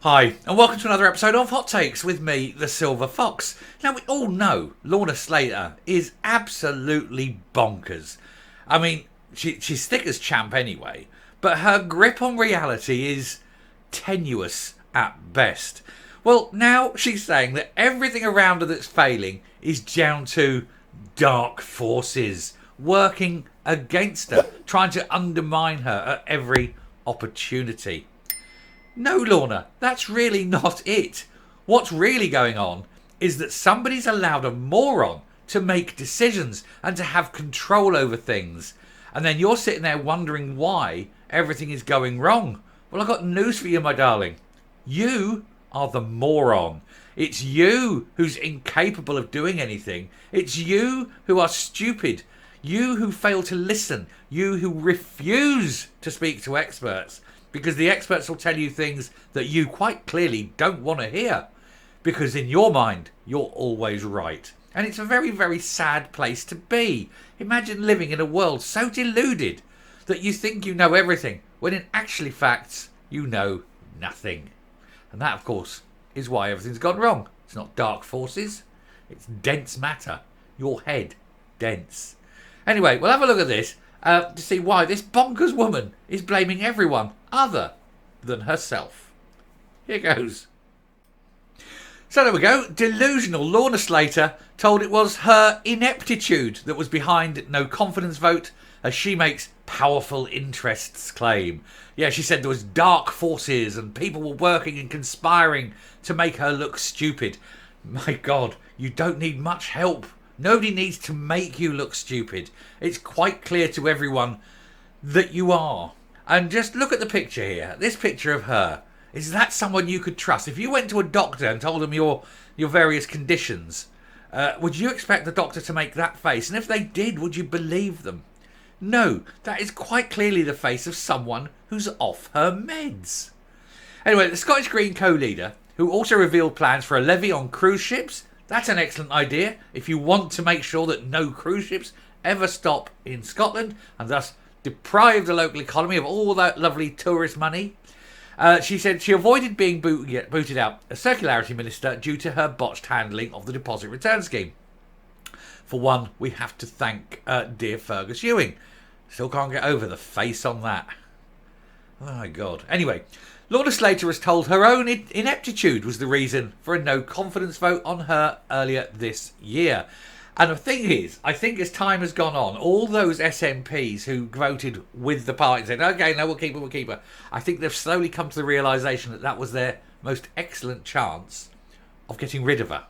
Hi, and welcome to another episode of Hot Takes with me, the Silver Fox. Now, we all know Lorna Slater is absolutely bonkers. I mean, she's thick as champ anyway, but her grip on reality is tenuous at best. Well, now she's saying that everything around her that's failing is down to dark forces working against her, trying to undermine her at every opportunity. No, Lorna, that's really not it. What's really going on is that somebody's allowed a moron to make decisions and to have control over things. And then you're sitting there wondering why everything is going wrong. Well, I've got news for you, my darling. You are the moron. It's you who's incapable of doing anything. It's you who are stupid. You who fail to listen. You who refuse to speak to experts. Because the experts will tell you things that you quite clearly don't want to hear. Because in your mind, you're always right. And it's a very, very sad place to be. Imagine living in a world so deluded that you think you know everything, when in actual facts, you know nothing. And that, of course, is why everything's gone wrong. It's not dark forces. It's dense matter. Your head, dense. Anyway, we'll have a look at this to see why this bonkers woman is blaming everyone other than herself. Here goes. So there we go. Delusional Lorna Slater told it was her ineptitude that was behind no confidence vote as she makes powerful interests claim. Yeah, she said there was dark forces and people were working and conspiring to make her look stupid. My God, you don't need much help. Nobody needs to make you look stupid. It's quite clear to everyone that you are. And just look at the picture here. This picture of her. Is that someone you could trust? If you went to a doctor and told them your various conditions, would you expect the doctor to make that face? And if they did, would you believe them? No, that is quite clearly the face of someone who's off her meds. Anyway, the Scottish Green co-leader, who also revealed plans for a levy on cruise ships, that's an excellent idea if you want to make sure that no cruise ships ever stop in Scotland and thus deprive the local economy of all that lovely tourist money. She said she avoided being booted out as Circularity Minister due to her botched handling of the deposit return scheme. For one, we have to thank dear Fergus Ewing. Still can't get over the face on that. Oh my God. Anyway, Lorna Slater was told her own ineptitude was the reason for a no confidence vote on her earlier this year. And the thing is, I think as time has gone on, all those SNPs who voted with the party said, okay, no, we'll keep her. I think they've slowly come to the realisation that that was their most excellent chance of getting rid of her.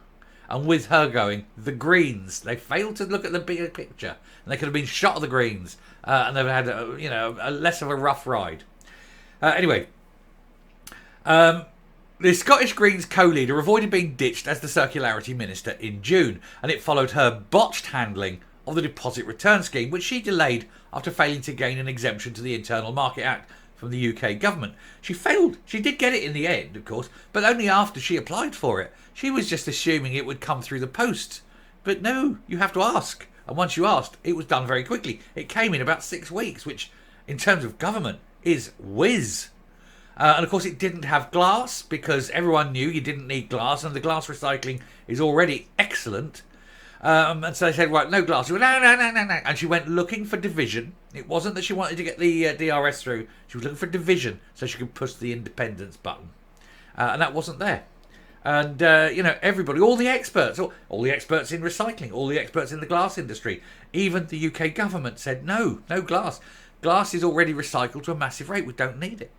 And with her going, the Greens, they failed to look at the bigger picture. And they could have been shot of the Greens. And they've had, a less of a rough ride. Anyway, the Scottish Greens co-leader avoided being ditched as the Circularity Minister in June, and it followed her botched handling of the deposit return scheme, which she delayed after failing to gain an exemption to the Internal Market Act from the UK government. She failed. She did get it in the end, of course, but only after she applied for it. She was just assuming it would come through the post. But no, you have to ask. And once you asked, it was done very quickly. It came in about 6 weeks, which, in terms of government, is whiz. And of course it didn't have glass because everyone knew you didn't need glass and the glass recycling is already excellent. And so they said, right, no glass. She went, no. And she went looking for division. It wasn't that she wanted to get the DRS through. She was looking for division so she could push the independence button. And that wasn't there. And, everybody, all the experts, all the experts in recycling, all the experts in the glass industry, even the UK government said, no glass. Glass is already recycled to a massive rate. We don't need it.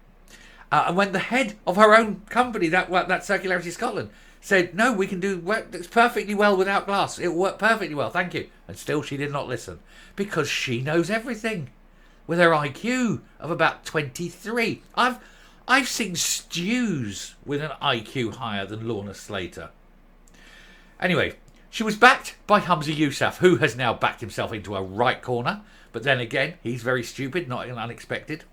And when the head of her own company, that Circularity Scotland, said, no, we can do work that's perfectly well without glass. It'll work perfectly well, thank you. And still she did not listen. Because she knows everything. With her IQ of about 23. I've seen stews with an IQ higher than Lorna Slater. Anyway, she was backed by Humza Yousaf, who has now backed himself into a right corner. But then again, he's very stupid, not unexpected.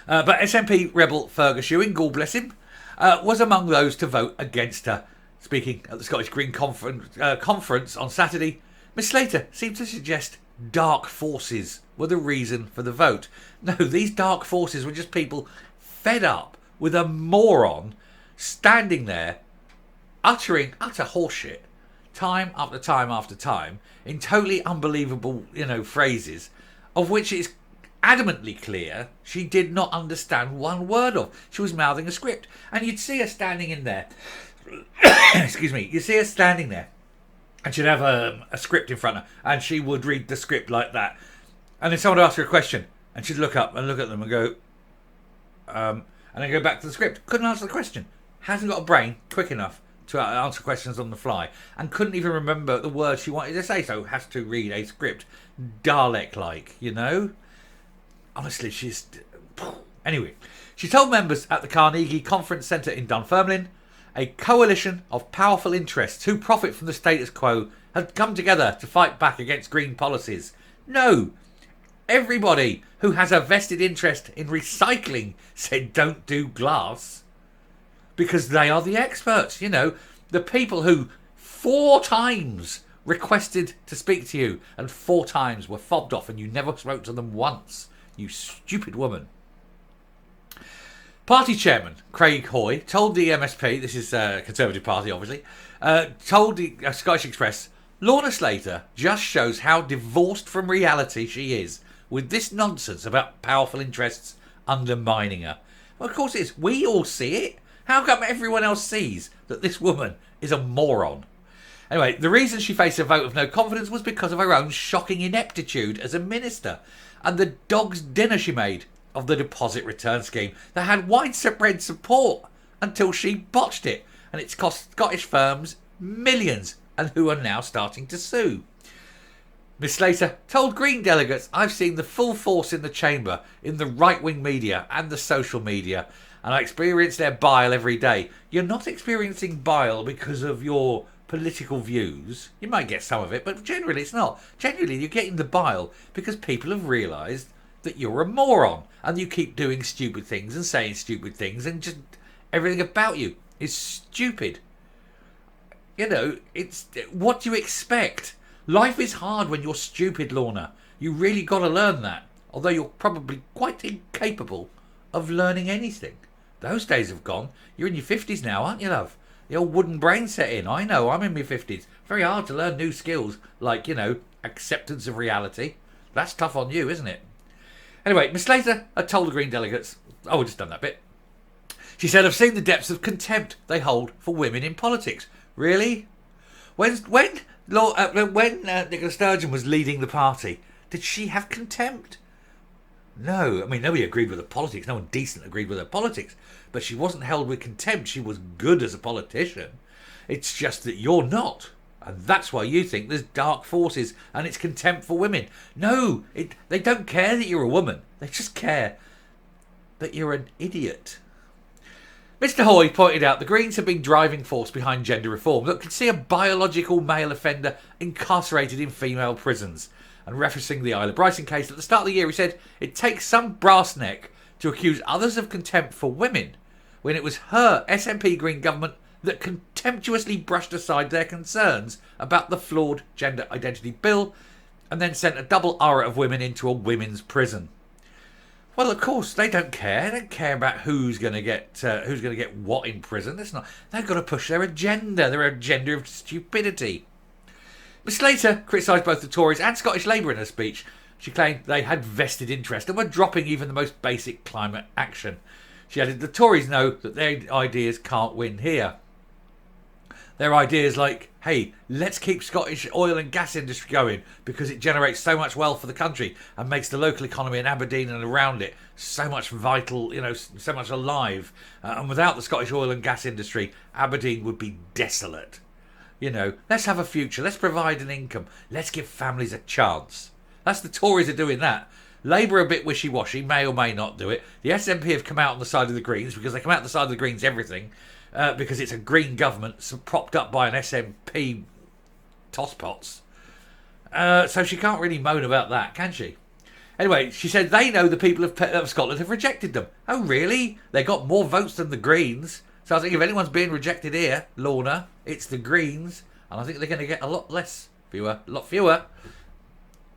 But SNP rebel Fergus Ewing, God bless him, was among those to vote against her. Speaking at the Scottish Green conference on Saturday, Miss Slater seemed to suggest dark forces were the reason for the vote. No, these dark forces were just people fed up with a moron standing there uttering utter horseshit time after time after time in totally unbelievable, phrases of which it's adamantly clear she did not understand one word of. She was mouthing a script. And you'd see her standing in there. Excuse me. You'd see her standing there. And she'd have a script in front of her. And she would read the script like that. And then someone would ask her a question. And she'd look up and look at them and go, and then go back to the script. Couldn't answer the question. Hasn't got a brain quick enough to answer questions on the fly. And couldn't even remember the words she wanted to say. So has to read a script. Dalek-like, Honestly, she's... Anyway, she told members at the Carnegie Conference Centre in Dunfermline, a coalition of powerful interests who profit from the status quo had come together to fight back against green policies. No, everybody who has a vested interest in recycling said don't do glass because they are the experts. The people who 4 times requested to speak to you and 4 times were fobbed off and you never spoke to them once. You stupid woman. Party chairman Craig Hoy told the MSP, this is a Conservative Party obviously, told the Scottish Express, Lorna Slater just shows how divorced from reality she is with this nonsense about powerful interests undermining her. Well, of course it is. We all see it. How come everyone else sees that this woman is a moron? Anyway, the reason she faced a vote of no confidence was because of her own shocking ineptitude as a minister and the dog's dinner she made of the deposit return scheme that had widespread support until she botched it, and it's cost Scottish firms millions and who are now starting to sue. Miss Slater told Green delegates, I've seen the full force in the chamber, in the right-wing media and the social media, and I experience their bile every day. You're not experiencing bile because of your political views. You might get some of it, but generally it's not. Generally you're getting the bile because people have realised that you're a moron and you keep doing stupid things and saying stupid things and just everything about you is stupid. It's what do you expect? Life is hard when you're stupid, Lorna. You really got to learn that, although you're probably quite incapable of learning anything. Those days have gone. You're in your 50s now, aren't you, love? The old wooden brain set in. I know, I'm in my 50s. Very hard to learn new skills like, acceptance of reality. That's tough on you, isn't it? Anyway, Miss Slater had told the Green delegates... Oh, we've just done that bit. She said, I've seen the depths of contempt they hold for women in politics. Really? When Nicola Sturgeon was leading the party, did she have contempt? No, nobody agreed with her politics. No one decent agreed with her politics. But she wasn't held with contempt. She was good as a politician. It's just that you're not. And that's why you think there's dark forces and it's contempt for women. No, they don't care that you're a woman. They just care that you're an idiot. Mr. Hoy pointed out the Greens have been driving force behind gender reform that could see a biological male offender incarcerated in female prisons. And referencing the Isla Bryson case at the start of the year, he said, it takes some brass neck to accuse others of contempt for women when it was her SNP Green government that contemptuously brushed aside their concerns about the flawed gender identity bill and then sent a double aura of women into a women's prison. Well, of course, they don't care. They don't care about who's going to get what in prison. That's not. They've got to push their agenda of stupidity. Miss Slater criticised both the Tories and Scottish Labour in her speech. She claimed they had vested interest and were dropping even the most basic climate action. She added the Tories know that their ideas can't win here. Their ideas like, hey, let's keep Scottish oil and gas industry going because it generates so much wealth for the country and makes the local economy in Aberdeen and around it so much vital, so much alive. And without the Scottish oil and gas industry, Aberdeen would be desolate. Let's have a future. Let's provide an income. Let's give families a chance. That's the Tories are doing that. Labour are a bit wishy-washy, may or may not do it. The SNP have come out on the side of the Greens because they come out on the side of the Greens everything. Because it's a Green government propped up by an SNP tosspots. So she can't really moan about that, can she? Anyway, she said they know the people of Scotland have rejected them. Oh, really? They got more votes than the Greens. So I think if anyone's being rejected here, Lorna, it's the Greens. And I think they're going to get a lot fewer.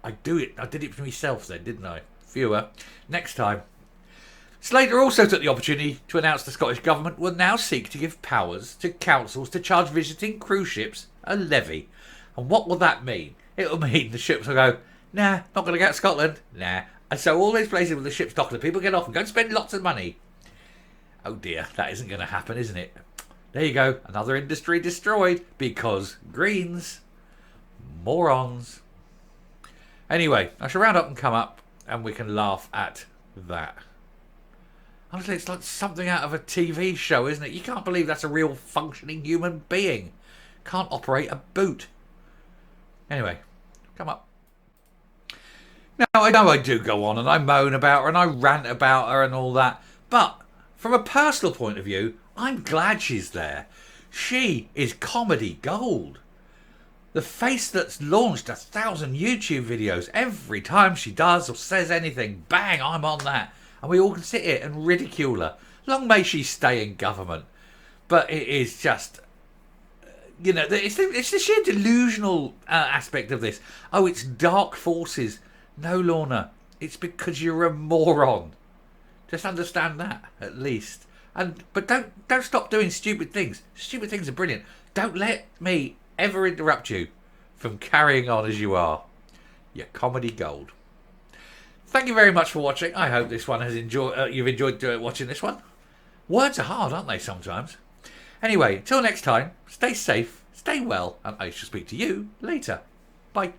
I did it for myself then, didn't I? Fewer. Next time. Slater also took the opportunity to announce the Scottish Government will now seek to give powers to councils to charge visiting cruise ships a levy. And what will that mean? It'll mean the ships will go, nah, not going to get to Scotland, nah. And so all these places with the ships docked, the people get off and go and spend lots of money. Oh dear, that isn't going to happen, isn't it? There you go, another industry destroyed because Greens, morons. Anyway, I shall round up and come up and we can laugh at that. Honestly, it's like something out of a TV show, isn't it? You can't believe that's a real functioning human being. Can't operate a boot. Anyway, come up. Now, I know I do go on and I moan about her and I rant about her and all that. But from a personal point of view, I'm glad she's there. She is comedy gold. The face that's launched 1,000 YouTube videos every time she does or says anything, bang, I'm on that. And we all can sit here and ridicule her. Long may she stay in government. But it is just, it's the sheer delusional aspect of this. Oh, it's dark forces. No, Lorna, it's because you're a moron. Just understand that, at least. But don't stop doing stupid things. Stupid things are brilliant. Don't let me ever interrupt you from carrying on as you are. You're comedy gold. Thank you very much for watching. I hope this one has you've enjoyed watching this one. Words are hard, aren't they, sometimes? Anyway, till next time, stay safe, stay well, and I shall speak to you later. Bye.